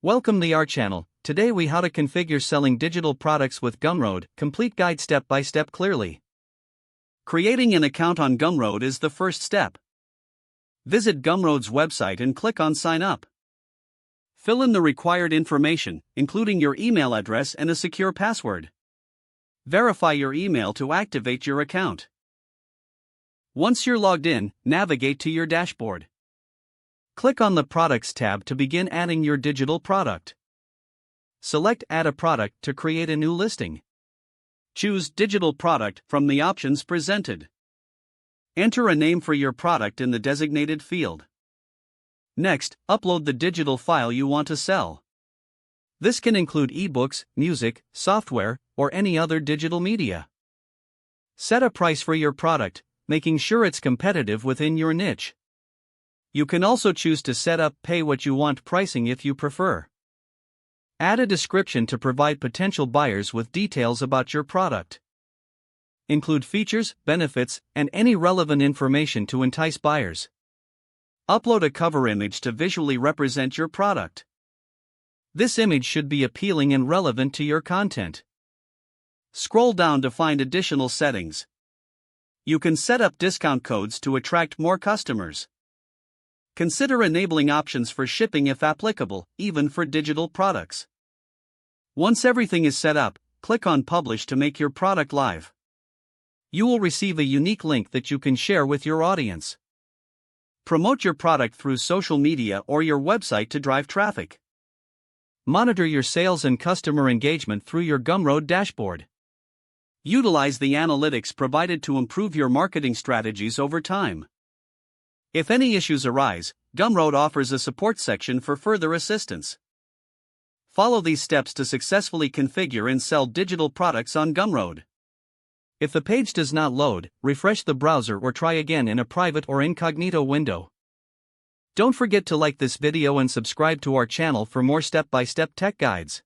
Welcome to our channel. Today we how to configure selling digital products with Gumroad, complete guide step by step clearly. Creating an account on Gumroad is the first step. Visit Gumroad's website and click on sign up. Fill in the required information, including your email address and a secure password. Verify your email to activate your account. Once you're logged in, navigate to your dashboard. Click on the Products tab to begin adding your digital product. Select Add a Product to create a new listing. Choose Digital Product from the options presented. Enter a name for your product in the designated field. Next, upload the digital file you want to sell. This can include ebooks, music, software, or any other digital media. Set a price for your product, making sure it's competitive within your niche. You can also choose to set up pay what you want pricing if you prefer. Add a description to provide potential buyers with details about your product. Include features, benefits, and any relevant information to entice buyers. Upload a cover image to visually represent your product. This image should be appealing and relevant to your content. Scroll down to find additional settings. You can set up discount codes to attract more customers. Consider enabling options for shipping if applicable, even for digital products. Once everything is set up, click on Publish to make your product live. You will receive a unique link that you can share with your audience. Promote your product through social media or your website to drive traffic. Monitor your sales and customer engagement through your Gumroad dashboard. Utilize the analytics provided to improve your marketing strategies over time. If any issues arise, Gumroad offers a support section for further assistance. Follow these steps to successfully configure and sell digital products on Gumroad. If the page does not load, refresh the browser or try again in a private or incognito window. Don't forget to like this video and subscribe to our channel for more step-by-step tech guides.